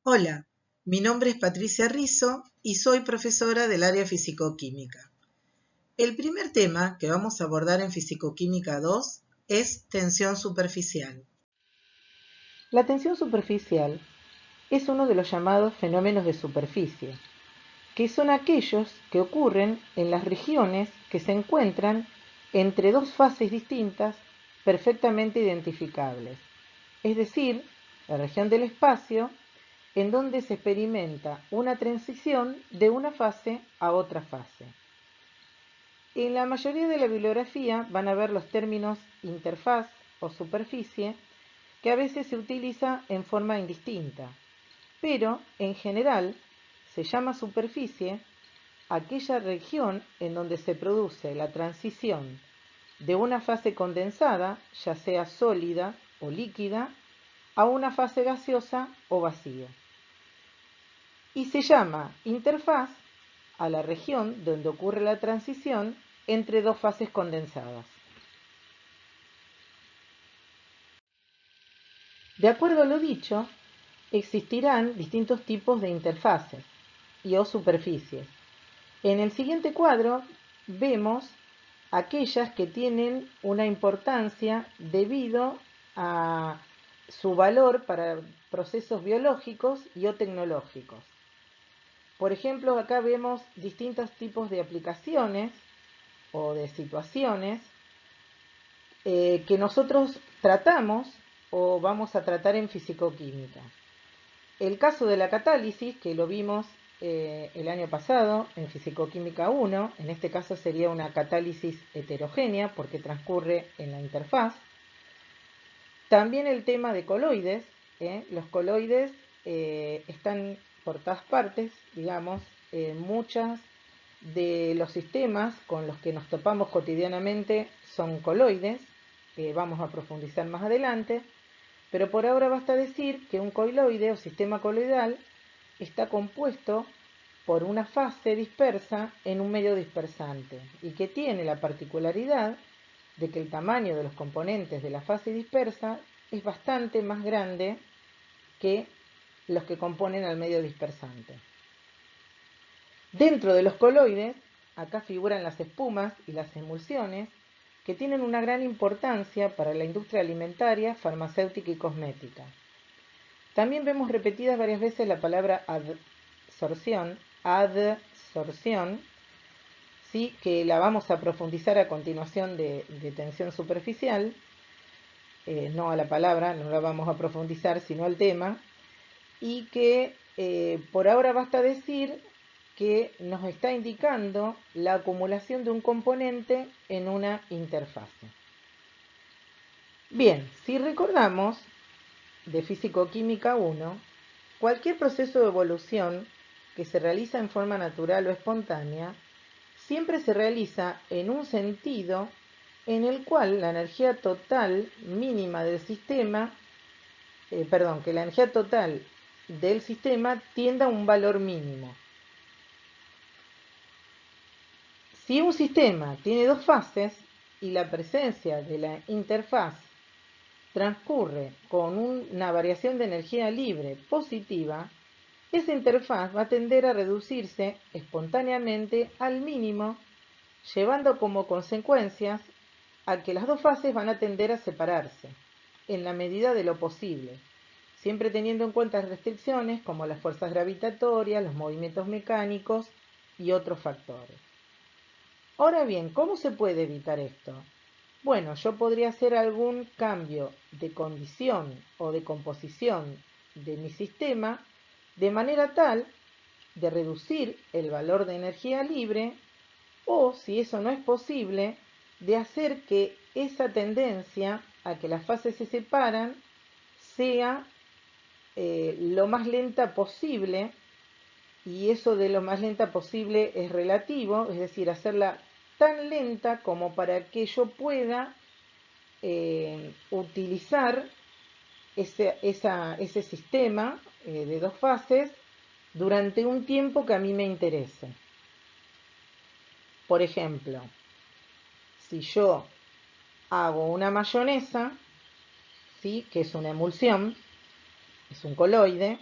Hola, mi nombre es Patricia Rizzo y soy profesora del área Fisicoquímica. El primer tema que vamos a abordar en Fisicoquímica 2 es tensión superficial. La tensión superficial es uno de los llamados fenómenos de superficie, que son aquellos que ocurren en las regiones que se encuentran entre dos fases distintas perfectamente identificables, es decir, la región del espacio en donde se experimenta una transición de una fase a otra fase. En la mayoría de la bibliografía van a ver los términos interfaz o superficie, que a veces se utiliza en forma indistinta, pero en general se llama superficie aquella región en donde se produce la transición de una fase condensada, ya sea sólida o líquida, a una fase gaseosa o vacía. Y se llama interfaz a la región donde ocurre la transición entre dos fases condensadas. De acuerdo a lo dicho, existirán distintos tipos de interfaces y o superficies. En el siguiente cuadro vemos aquellas que tienen una importancia debido a su valor para procesos biológicos y o tecnológicos. Por ejemplo, acá vemos distintos tipos de aplicaciones o de situaciones que nosotros tratamos o vamos a tratar en fisicoquímica. El caso de la catálisis, que lo vimos el año pasado en Fisicoquímica 1, en este caso sería una catálisis heterogénea porque transcurre en la interfaz. También el tema de coloides, los coloides están por todas partes, digamos, muchas de los sistemas con los que nos topamos cotidianamente son coloides, que vamos a profundizar más adelante, pero por ahora basta decir que un coloide o sistema coloidal está compuesto por una fase dispersa en un medio dispersante y que tiene la particularidad de que el tamaño de los componentes de la fase dispersa es bastante más grande que los que componen al medio dispersante. Dentro de los coloides, acá figuran las espumas y las emulsiones, que tienen una gran importancia para la industria alimentaria, farmacéutica y cosmética. También vemos repetidas varias veces la palabra adsorción, ¿sí? Que la vamos a profundizar a continuación de tensión superficial, no a la palabra, no la vamos a profundizar, sino al tema, y que por ahora basta decir que nos está indicando la acumulación de un componente en una interfase. Bien, si recordamos de Físico-Química 1, cualquier proceso de evolución que se realiza en forma natural o espontánea siempre se realiza en un sentido en el cual la energía total mínima del sistema, que la energía total del sistema tienda a un valor mínimo. Si un sistema tiene dos fases y la presencia de la interfaz transcurre con una variación de energía libre positiva, esa interfaz va a tender a reducirse espontáneamente al mínimo, llevando como consecuencias a que las dos fases van a tender a separarse, en la medida de lo posible, siempre teniendo en cuenta restricciones como las fuerzas gravitatorias, los movimientos mecánicos y otros factores. Ahora bien, ¿cómo se puede evitar esto? Bueno, yo podría hacer algún cambio de condición o de composición de mi sistema de manera tal de reducir el valor de energía libre o, si eso no es posible, de hacer que esa tendencia a que las fases se separan sea lo más lenta posible, y eso de lo más lenta posible es relativo, es decir, hacerla tan lenta como para que yo pueda utilizar ese sistema de dos fases durante un tiempo que a mí me interese. Por ejemplo, si yo hago una mayonesa, ¿sí? Que es una emulsión, es un coloide,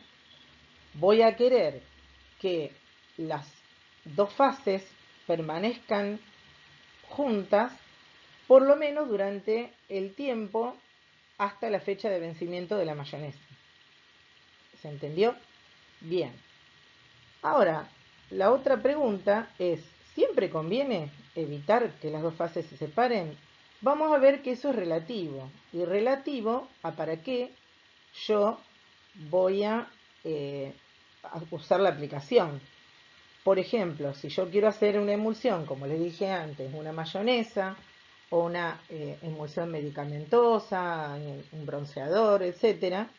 voy a querer que las dos fases permanezcan juntas por lo menos durante el tiempo hasta la fecha de vencimiento de la mayonesa. ¿Se entendió? Bien. Ahora, la otra pregunta es, ¿siempre conviene evitar que las dos fases se separen? Vamos a ver que eso es relativo. Y relativo a para qué yo voy a usar la aplicación. Por ejemplo, si yo quiero hacer una emulsión, como les dije antes, una mayonesa o una emulsión medicamentosa, un bronceador, etcétera,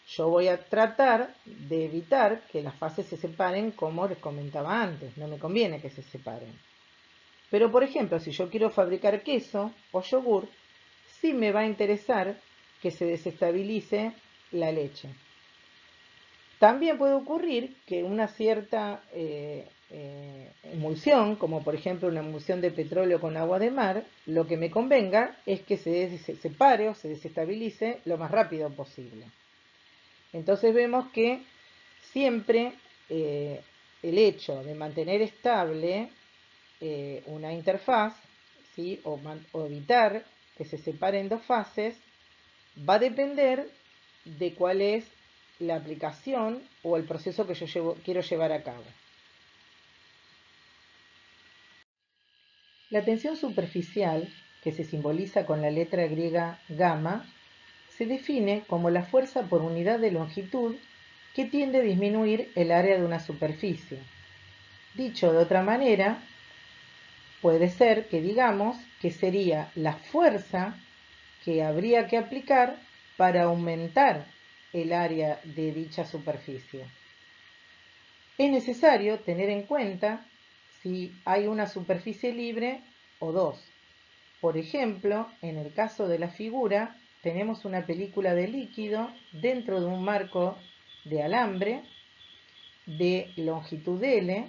yo voy a tratar de evitar que las fases se separen como les comentaba antes. No me conviene que se separen. Pero, por ejemplo, si yo quiero fabricar queso o yogur, sí me va a interesar que se desestabilice la leche. También puede ocurrir que una cierta emulsión, como por ejemplo una emulsión de petróleo con agua de mar, lo que me convenga es que se separe o se desestabilice lo más rápido posible. Entonces vemos que siempre el hecho de mantener estable una interfaz, ¿sí? o evitar que se separen dos fases, va a depender de cuál es la aplicación o el proceso que yo quiero llevar a cabo. La tensión superficial, que se simboliza con la letra griega gamma, se define como la fuerza por unidad de longitud que tiende a disminuir el área de una superficie. Dicho de otra manera, puede ser que digamos que sería la fuerza que habría que aplicar para aumentar el área de dicha superficie. Es necesario tener en cuenta si hay una superficie libre o dos. Por ejemplo, en el caso de la figura, tenemos una película de líquido dentro de un marco de alambre de longitud L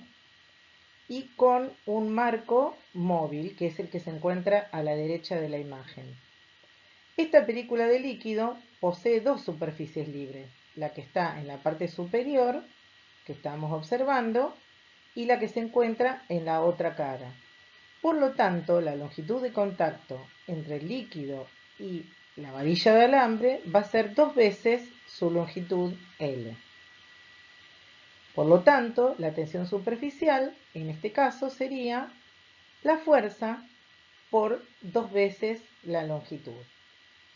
y con un marco móvil, que es el que se encuentra a la derecha de la imagen. Esta película de líquido posee dos superficies libres, la que está en la parte superior, que estamos observando, y la que se encuentra en la otra cara. Por lo tanto, la longitud de contacto entre el líquido y la varilla de alambre va a ser 2 veces su longitud L. Por lo tanto, la tensión superficial, en este caso, sería la fuerza por 2 veces la longitud.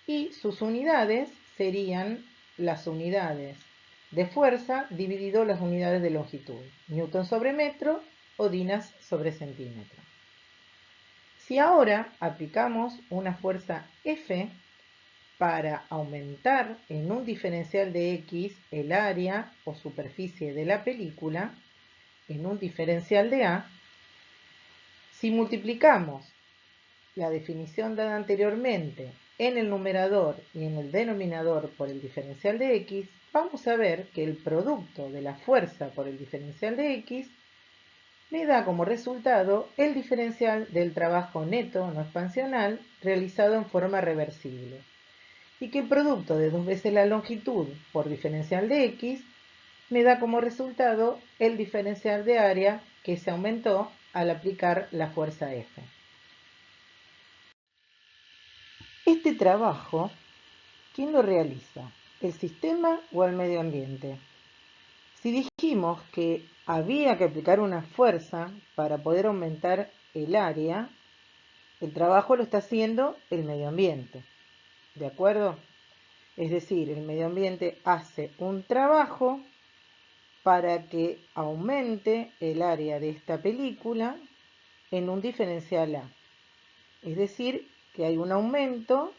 Y sus unidades serían las unidades de fuerza dividido las unidades de longitud, newton sobre metro o dinas sobre centímetro. Si ahora aplicamos una fuerza F para aumentar en un diferencial de X el área o superficie de la película, en un diferencial de A, si multiplicamos la definición dada anteriormente en el numerador y en el denominador por el diferencial de X, vamos a ver que el producto de la fuerza por el diferencial de X me da como resultado el diferencial del trabajo neto no expansional realizado en forma reversible, y que el producto de 2 veces la longitud por diferencial de X me da como resultado el diferencial de área que se aumentó al aplicar la fuerza F. Este trabajo, ¿quién lo realiza? ¿El sistema o el medio ambiente? Si dijimos que había que aplicar una fuerza para poder aumentar el área, el trabajo lo está haciendo el medio ambiente. ¿De acuerdo? Es decir, el medio ambiente hace un trabajo para que aumente el área de esta película en un diferencial A. Es decir, que hay un aumento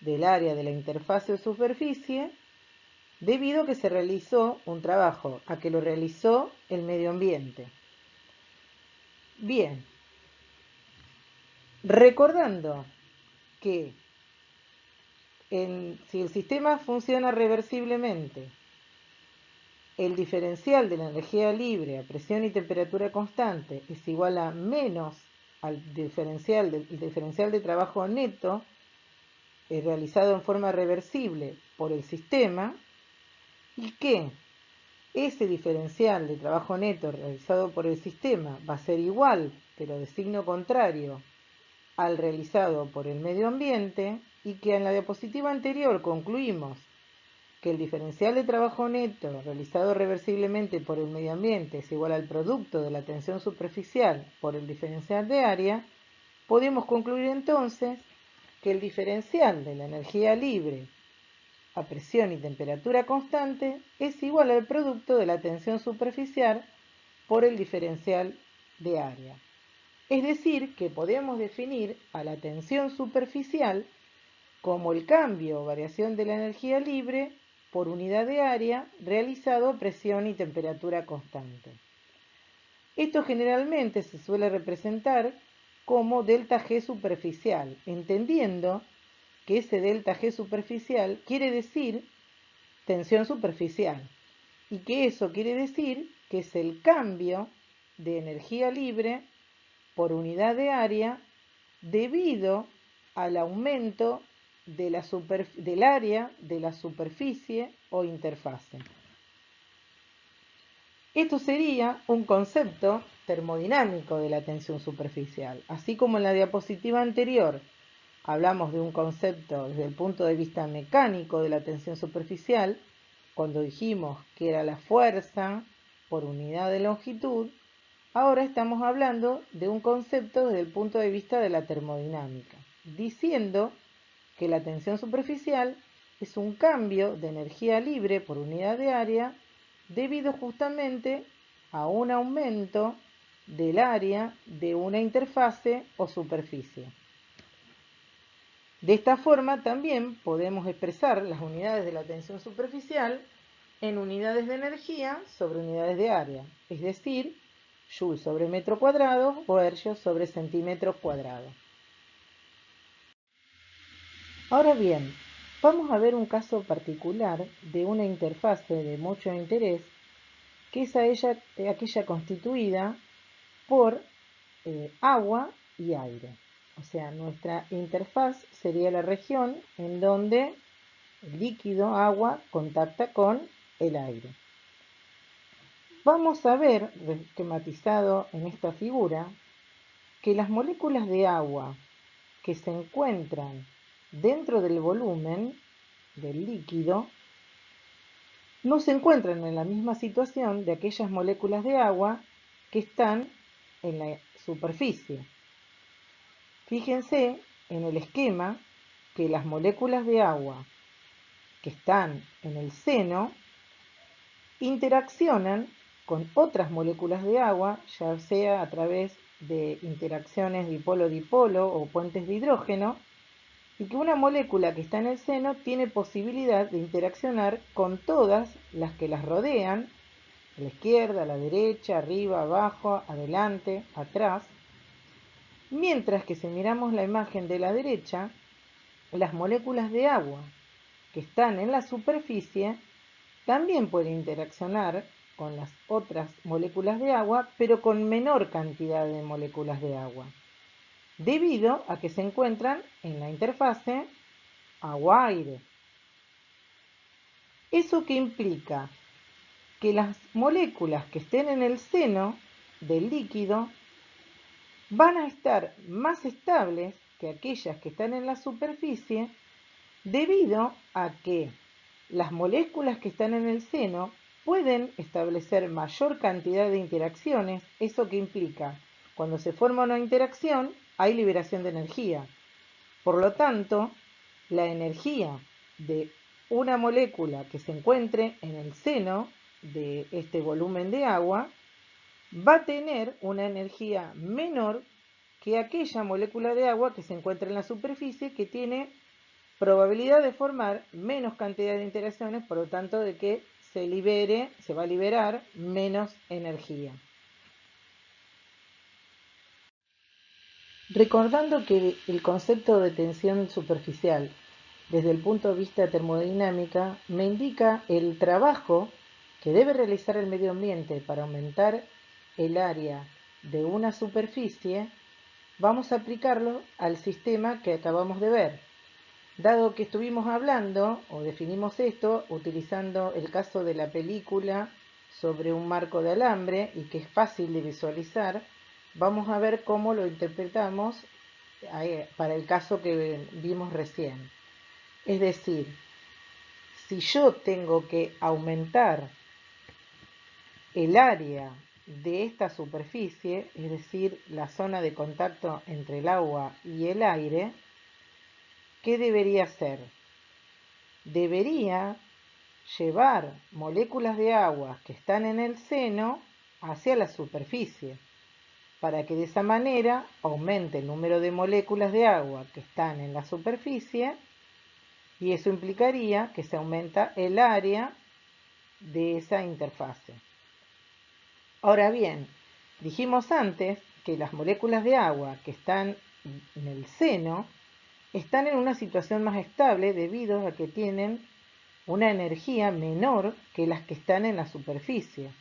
del área de la interfaz o superficie debido a que se realizó un trabajo, a que lo realizó el medio ambiente. Bien, recordando que si el sistema funciona reversiblemente, el diferencial de la energía libre a presión y temperatura constante es igual a menos al diferencial de trabajo neto realizado en forma reversible por el sistema, y que ese diferencial de trabajo neto realizado por el sistema va a ser igual, pero de signo contrario, al realizado por el medio ambiente, y que en la diapositiva anterior concluimos que el diferencial de trabajo neto realizado reversiblemente por el medio ambiente es igual al producto de la tensión superficial por el diferencial de área, podemos concluir entonces que el diferencial de la energía libre a presión y temperatura constante es igual al producto de la tensión superficial por el diferencial de área. Es decir, que podemos definir a la tensión superficial como el cambio o variación de la energía libre por unidad de área realizado a presión y temperatura constante. Esto generalmente se suele representar como delta G superficial, entendiendo que ese delta G superficial quiere decir tensión superficial y que eso quiere decir que es el cambio de energía libre por unidad de área debido al aumento de del área de la superficie o interfase. Esto sería un concepto termodinámico de la tensión superficial. Así como en la diapositiva anterior hablamos de un concepto desde el punto de vista mecánico de la tensión superficial, cuando dijimos que era la fuerza por unidad de longitud, ahora estamos hablando de un concepto desde el punto de vista de la termodinámica, diciendo que la tensión superficial es un cambio de energía libre por unidad de área debido justamente a un aumento del área de una interfase o superficie. De esta forma también podemos expresar las unidades de la tensión superficial en unidades de energía sobre unidades de área, es decir, Joule sobre metro cuadrado o Hertz sobre centímetro cuadrado. Ahora bien, vamos a ver un caso particular de una interfase de mucho interés, que es aquella constituida por agua y aire. O sea, nuestra interfaz sería la región en donde el líquido agua contacta con el aire. Vamos a ver, esquematizado en esta figura, que las moléculas de agua que se encuentran dentro del volumen del líquido no se encuentran en la misma situación de aquellas moléculas de agua que están en la superficie. Fíjense en el esquema que las moléculas de agua que están en el seno interaccionan con otras moléculas de agua, ya sea a través de interacciones dipolo-dipolo o puentes de hidrógeno, y que una molécula que está en el seno tiene posibilidad de interaccionar con todas las que las rodean, a la izquierda, a la derecha, arriba, abajo, adelante, atrás, mientras que si miramos la imagen de la derecha, las moléculas de agua que están en la superficie también pueden interaccionar con las otras moléculas de agua, pero con menor cantidad de moléculas de agua, debido a que se encuentran en la interfase agua-aire. ¿Eso qué implica? Que las moléculas que estén en el seno del líquido van a estar más estables que aquellas que están en la superficie, debido a que las moléculas que están en el seno pueden establecer mayor cantidad de interacciones. ¿Eso qué implica? Cuando se forma una interacción, hay liberación de energía. Por lo tanto, la energía de una molécula que se encuentre en el seno de este volumen de agua va a tener una energía menor que aquella molécula de agua que se encuentra en la superficie, que tiene probabilidad de formar menos cantidad de interacciones, por lo tanto de que se va a liberar menos energía. Recordando que el concepto de tensión superficial desde el punto de vista termodinámica me indica el trabajo que debe realizar el medio ambiente para aumentar el área de una superficie, vamos a aplicarlo al sistema que acabamos de ver. Dado que estuvimos hablando o definimos esto utilizando el caso de la película sobre un marco de alambre y que es fácil de visualizar, vamos a ver cómo lo interpretamos para el caso que vimos recién. Es decir, si yo tengo que aumentar el área de esta superficie, es decir, la zona de contacto entre el agua y el aire, ¿qué debería hacer? Debería llevar moléculas de agua que están en el seno hacia la superficie, para que de esa manera aumente el número de moléculas de agua que están en la superficie, y eso implicaría que se aumenta el área de esa interfase. Ahora bien, dijimos antes que las moléculas de agua que están en el seno están en una situación más estable debido a que tienen una energía menor que las que están en la superficie.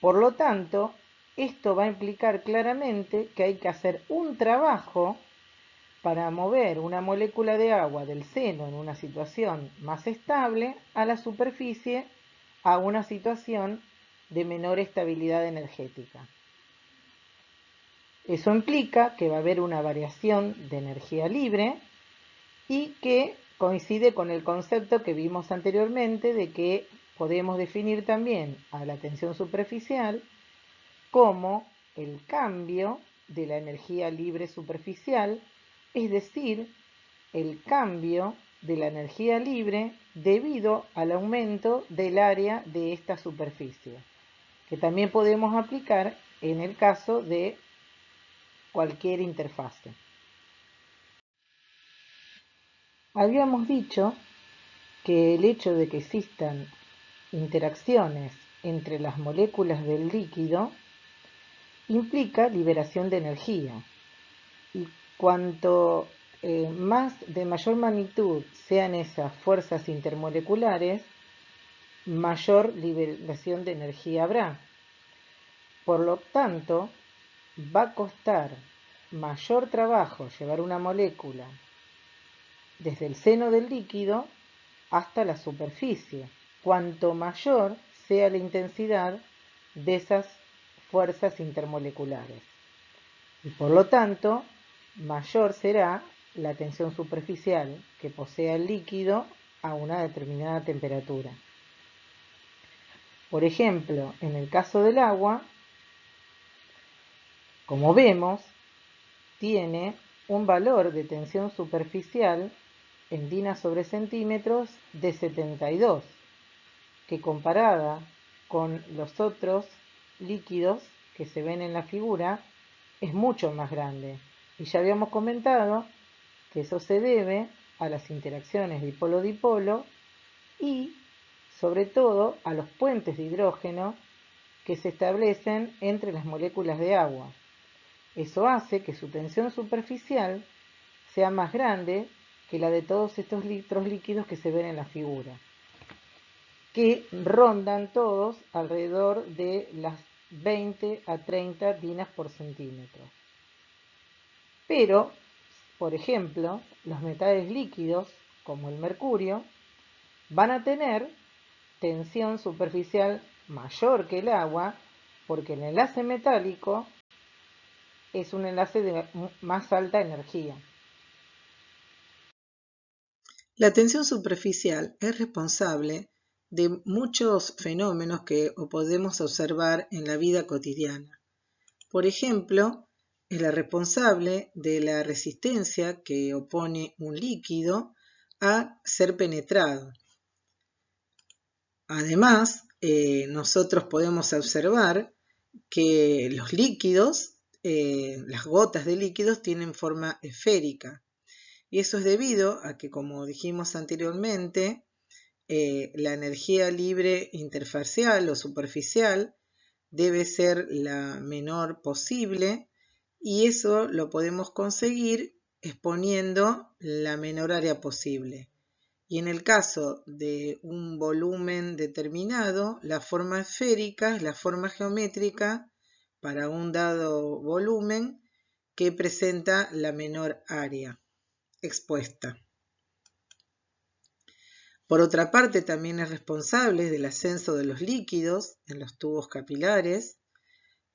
Por lo tanto, esto va a implicar claramente que hay que hacer un trabajo para mover una molécula de agua del seno en una situación más estable a la superficie a una situación de menor estabilidad energética. Eso implica que va a haber una variación de energía libre y que coincide con el concepto que vimos anteriormente de que podemos definir también a la tensión superficial como el cambio de la energía libre superficial, es decir, el cambio de la energía libre debido al aumento del área de esta superficie, que también podemos aplicar en el caso de cualquier interfase. Habíamos dicho que el hecho de que existan interacciones entre las moléculas del líquido implica liberación de energía, y cuanto de mayor magnitud sean esas fuerzas intermoleculares, mayor liberación de energía habrá. Por lo tanto, va a costar mayor trabajo llevar una molécula desde el seno del líquido hasta la superficie, cuanto mayor sea la intensidad de esas fuerzas intermoleculares. Y por lo tanto, mayor será la tensión superficial que posea el líquido a una determinada temperatura. Por ejemplo, en el caso del agua, como vemos, tiene un valor de tensión superficial en dinas sobre centímetros de 72, que comparada con los otros líquidos que se ven en la figura, es mucho más grande. Y ya habíamos comentado que eso se debe a las interacciones dipolo-dipolo y, sobre todo, a los puentes de hidrógeno que se establecen entre las moléculas de agua. Eso hace que su tensión superficial sea más grande que la de todos estos litros líquidos que se ven en la figura, que rondan todos alrededor de las 20 a 30 dinas por centímetro. Pero, por ejemplo, los metales líquidos, como el mercurio, van a tener tensión superficial mayor que el agua, porque el enlace metálico es un enlace de más alta energía. La tensión superficial es responsable de muchos fenómenos que podemos observar en la vida cotidiana. Por ejemplo, es la responsable de la resistencia que opone un líquido a ser penetrado. Además, nosotros podemos observar que los líquidos, las gotas de líquidos tienen forma esférica. Y eso es debido a que, como dijimos anteriormente, la energía libre interfacial o superficial debe ser la menor posible, y eso lo podemos conseguir exponiendo la menor área posible. Y en el caso de un volumen determinado, la forma esférica es la forma geométrica para un dado volumen que presenta la menor área expuesta. Por otra parte, también es responsable del ascenso de los líquidos en los tubos capilares,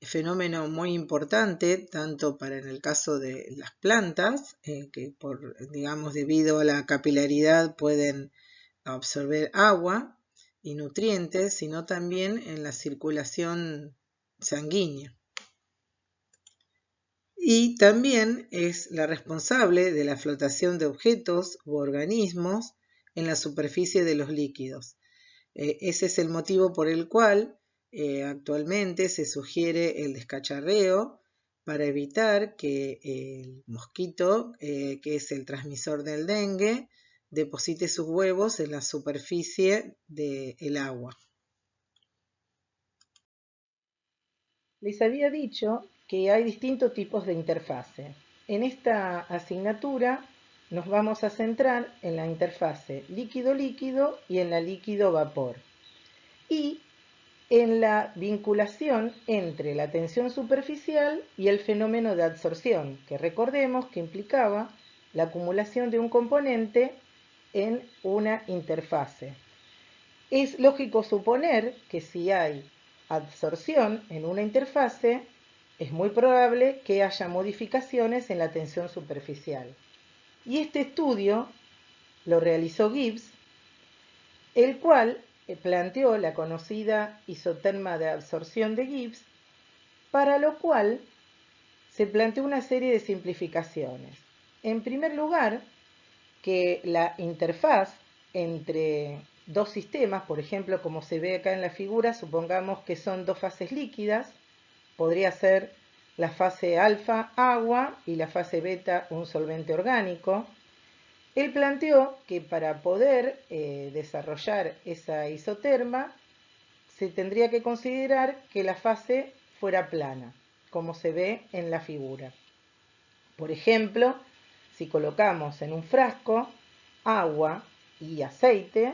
fenómeno muy importante tanto para en el caso de las plantas, que digamos, debido a la capilaridad pueden absorber agua y nutrientes, sino también en la circulación sanguínea. Y también es la responsable de la flotación de objetos u organismos en la superficie de los líquidos. Ese es el motivo por el cual actualmente se sugiere el descacharreo para evitar que el mosquito, que es el transmisor del dengue, deposite sus huevos en la superficie del agua. Les había dicho que hay distintos tipos de interfase. En esta asignatura nos vamos a centrar en la interfase líquido-líquido y en la líquido-vapor. Y en la vinculación entre la tensión superficial y el fenómeno de absorción, que recordemos que implicaba la acumulación de un componente en una interfase. Es lógico suponer que si hay absorción en una interfase, es muy probable que haya modificaciones en la tensión superficial. Y este estudio lo realizó Gibbs, el cual planteó la conocida isoterma de absorción de Gibbs, para lo cual se planteó una serie de simplificaciones. En primer lugar, que la interfaz entre dos sistemas, por ejemplo, como se ve acá en la figura, supongamos que son dos fases líquidas, podría ser la fase alfa agua y la fase beta un solvente orgánico. Él planteó que para poder desarrollar esa isoterma se tendría que considerar que la fase fuera plana, como se ve en la figura. Por ejemplo, si colocamos en un frasco agua y aceite,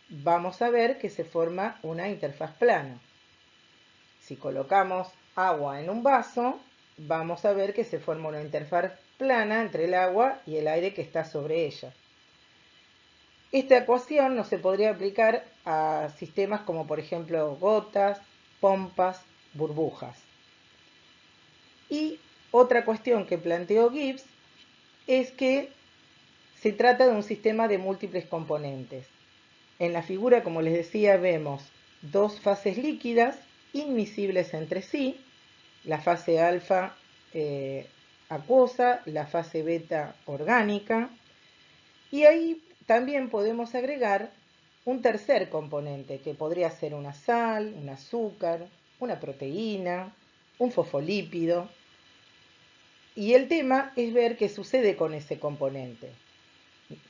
vamos a ver que se forma una interfaz plana. Si colocamos agua en un vaso, vamos a ver que se forma una interfaz plana entre el agua y el aire que está sobre ella. Esta ecuación no se podría aplicar a sistemas como por ejemplo gotas, pompas, burbujas. Y otra cuestión que planteó Gibbs es que se trata de un sistema de múltiples componentes. En la figura, como les decía, vemos dos fases líquidas inmiscibles entre sí, la fase alfa acuosa, la fase beta orgánica, y ahí también podemos agregar un tercer componente, que podría ser una sal, un azúcar, una proteína, un fosfolípido. Y el tema es ver qué sucede con ese componente.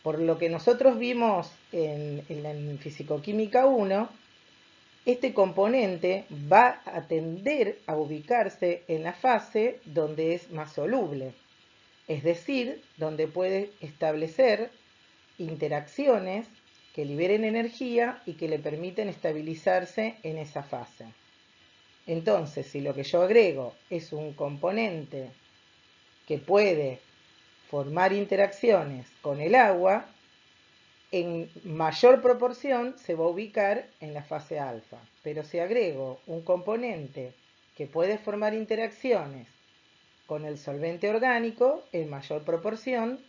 Por lo que nosotros vimos en Fisicoquímica 1, este componente va a tender a ubicarse en la fase donde es más soluble, es decir, donde puede establecer interacciones que liberen energía y que le permiten estabilizarse en esa fase. Entonces, si lo que yo agrego es un componente que puede formar interacciones con el agua, en mayor proporción se va a ubicar en la fase alfa. Pero si agrego un componente que puede formar interacciones con el solvente orgánico, en mayor proporción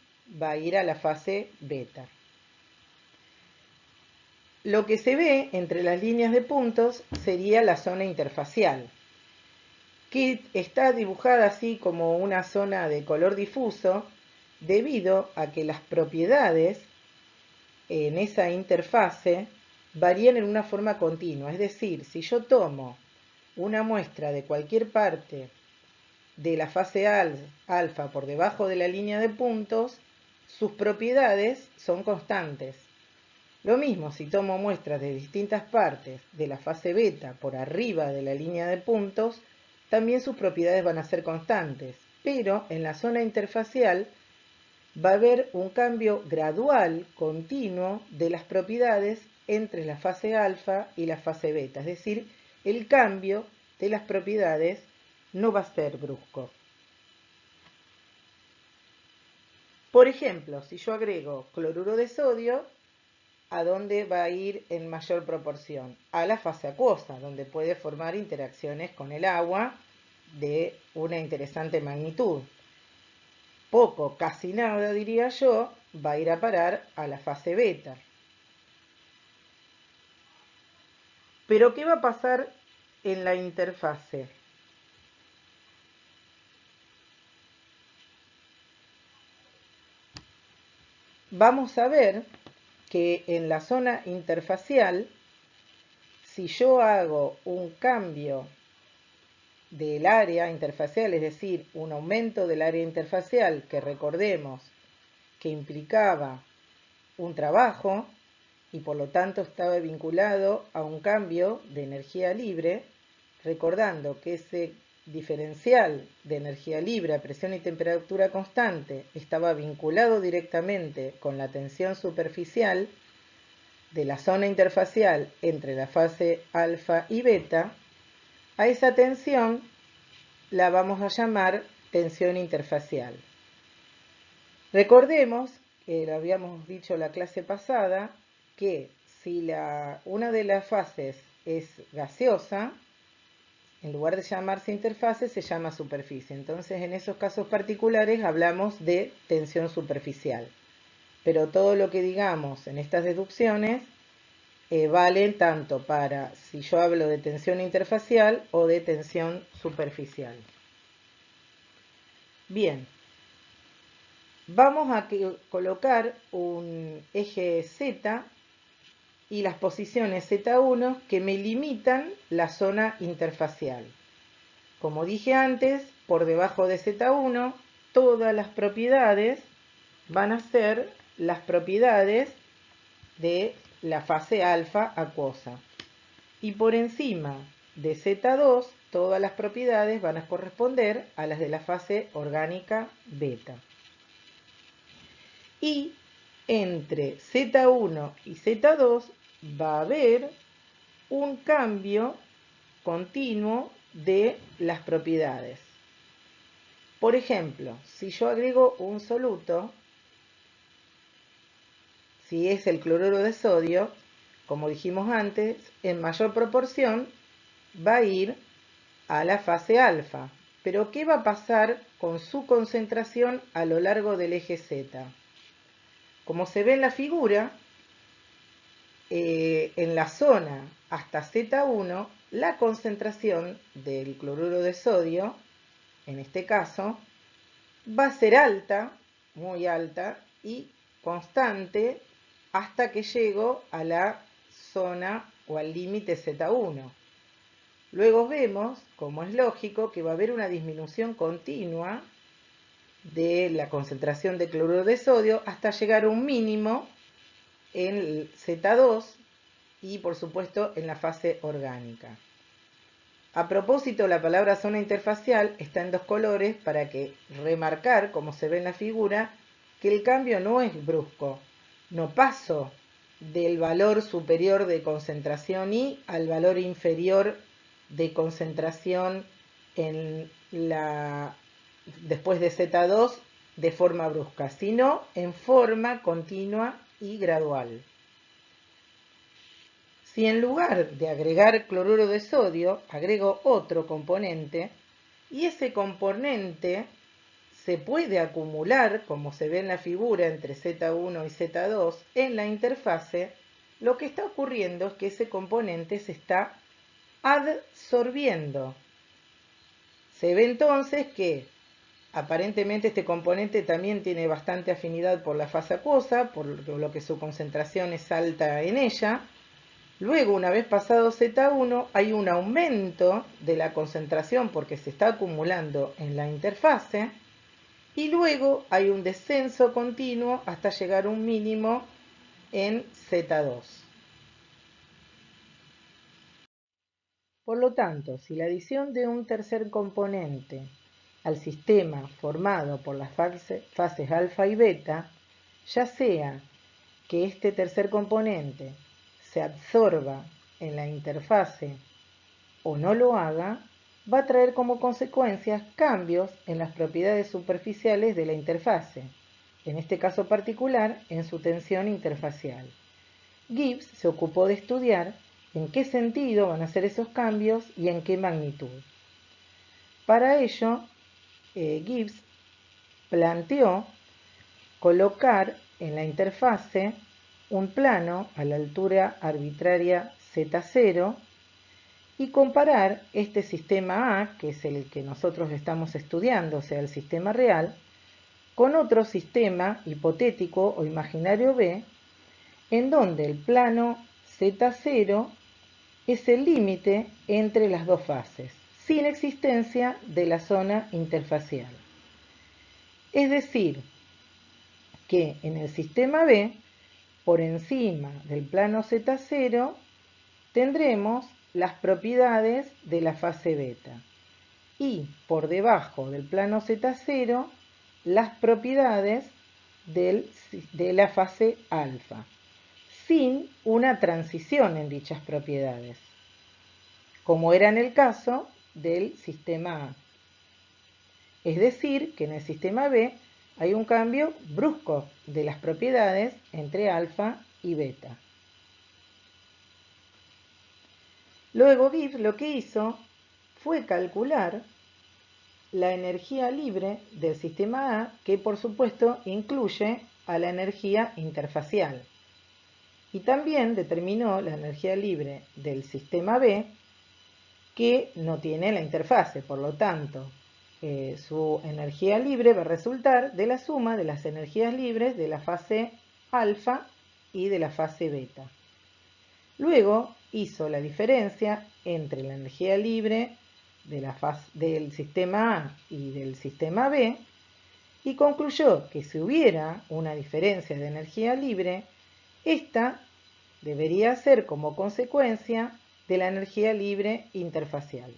va a ir a la fase beta. Lo que se ve entre las líneas de puntos sería la zona interfacial, que está dibujada así como una zona de color difuso debido a que las propiedades en esa interfase varían en una forma continua. Es decir, si yo tomo una muestra de cualquier parte de la fase alfa por debajo de la línea de puntos, sus propiedades son constantes. Lo mismo si tomo muestras de distintas partes de la fase beta por arriba de la línea de puntos, también sus propiedades van a ser constantes, pero en la zona interfacial va a haber un cambio gradual, continuo, de las propiedades entre la fase alfa y la fase beta. Es decir, el cambio de las propiedades no va a ser brusco. Por ejemplo, si yo agrego cloruro de sodio, ¿a dónde va a ir en mayor proporción? A la fase acuosa, donde puede formar interacciones con el agua de una interesante magnitud. Poco, casi nada, diría yo, va a ir a parar a la fase beta. Pero ¿qué va a pasar en la interfase? Vamos a ver que en la zona interfacial, si yo hago un cambio del área interfacial, es decir, un aumento del área interfacial, que recordemos que implicaba un trabajo y por lo tanto estaba vinculado a un cambio de energía libre, recordando que ese diferencial de energía libre a presión y temperatura constante estaba vinculado directamente con la tensión superficial de la zona interfacial entre la fase alfa y beta. A esa tensión la vamos a llamar tensión interfacial. Recordemos, que lo habíamos dicho la clase pasada, que si una de las fases es gaseosa, en lugar de llamarse interfase, se llama superficie. Entonces, en esos casos particulares hablamos de tensión superficial. Pero todo lo que digamos en estas deducciones valen tanto para si yo hablo de tensión interfacial o de tensión superficial. Bien, vamos a colocar un eje Z y las posiciones Z1 que me limitan la zona interfacial. Como dije antes, por debajo de Z1, todas las propiedades van a ser las propiedades de la fase alfa acuosa. Y por encima de Z2, todas las propiedades van a corresponder a las de la fase orgánica beta. Y entre Z1 y Z2 va a haber un cambio continuo de las propiedades. Por ejemplo, si yo agrego un soluto, si es el cloruro de sodio, como dijimos antes, en mayor proporción va a ir a la fase alfa. Pero ¿qué va a pasar con su concentración a lo largo del eje Z? Como se ve en la figura, en la zona hasta Z1, la concentración del cloruro de sodio, en este caso, va a ser alta, muy alta, y constante hasta que llego a la zona o al límite Z1. Luego vemos, como es lógico, que va a haber una disminución continua de la concentración de cloruro de sodio hasta llegar a un mínimo en Z2 y, por supuesto, en la fase orgánica. A propósito, la palabra zona interfacial está en dos colores para que remarcar, como se ve en la figura, que el cambio no es brusco. No paso del valor superior de concentración I al valor inferior de concentración después de Z2 de forma brusca, sino en forma continua y gradual. Si en lugar de agregar cloruro de sodio, agrego otro componente, y ese componente se puede acumular, como se ve en la figura, entre Z1 y Z2 en la interfase, lo que está ocurriendo es que ese componente se está adsorbiendo. Se ve entonces que aparentemente este componente también tiene bastante afinidad por la fase acuosa, por lo que su concentración es alta en ella. Luego, una vez pasado Z1, hay un aumento de la concentración porque se está acumulando en la interfase, y luego hay un descenso continuo hasta llegar a un mínimo en Z2. Por lo tanto, si la adición de un tercer componente al sistema formado por las fases alfa y beta, ya sea que este tercer componente se absorba en la interfase o no lo haga, va a traer como consecuencias cambios en las propiedades superficiales de la interfase, en este caso particular en su tensión interfacial. Gibbs se ocupó de estudiar en qué sentido van a ser esos cambios y en qué magnitud. Para ello, Gibbs planteó colocar en la interfase un plano a la altura arbitraria Z0 y comparar este sistema A, que es el que nosotros estamos estudiando, o sea, el sistema real, con otro sistema hipotético o imaginario B, en donde el plano Z0 es el límite entre las dos fases, sin existencia de la zona interfacial. Es decir, que en el sistema B, por encima del plano Z0, tendremos las propiedades de la fase beta y por debajo del plano Z0 las propiedades de la fase alfa, sin una transición en dichas propiedades, como era en el caso del sistema A. Es decir, que en el sistema B hay un cambio brusco de las propiedades entre alfa y beta. Luego Gibbs lo que hizo fue calcular la energía libre del sistema A, que por supuesto incluye a la energía interfacial. Y también determinó la energía libre del sistema B, que no tiene la interfase, por lo tanto, su energía libre va a resultar de la suma de las energías libres de la fase alfa y de la fase beta. Luego hizo la diferencia entre la energía libre del sistema A y del sistema B y concluyó que si hubiera una diferencia de energía libre, esta debería ser como consecuencia de la energía libre interfacial.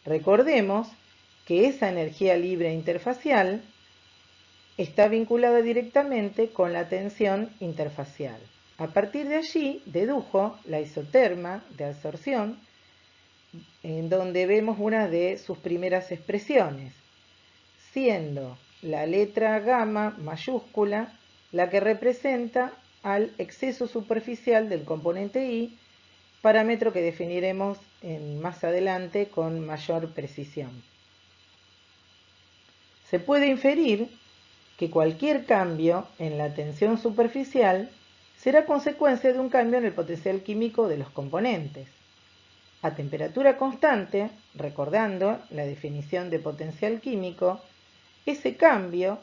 Recordemos que esa energía libre interfacial está vinculada directamente con la tensión interfacial. A partir de allí dedujo la isoterma de absorción, en donde vemos una de sus primeras expresiones, siendo la letra gamma mayúscula la que representa al exceso superficial del componente I, parámetro que definiremos más adelante con mayor precisión. Se puede inferir que cualquier cambio en la tensión superficial será consecuencia de un cambio en el potencial químico de los componentes. A temperatura constante, recordando la definición de potencial químico, ese cambio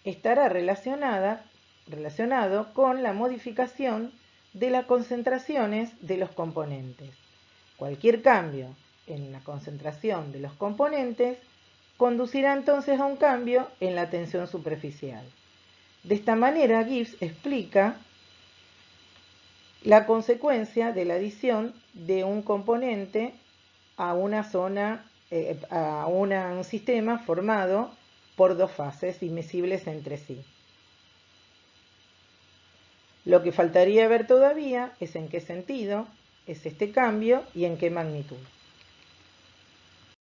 estará relacionado con la modificación de las concentraciones de los componentes. Cualquier cambio en la concentración de los componentes conducirá entonces a un cambio en la tensión superficial. De esta manera, Gibbs explica la consecuencia de la adición de un componente a una zona, un sistema formado por dos fases inmiscibles entre sí. Lo que faltaría ver todavía es en qué sentido es este cambio y en qué magnitud.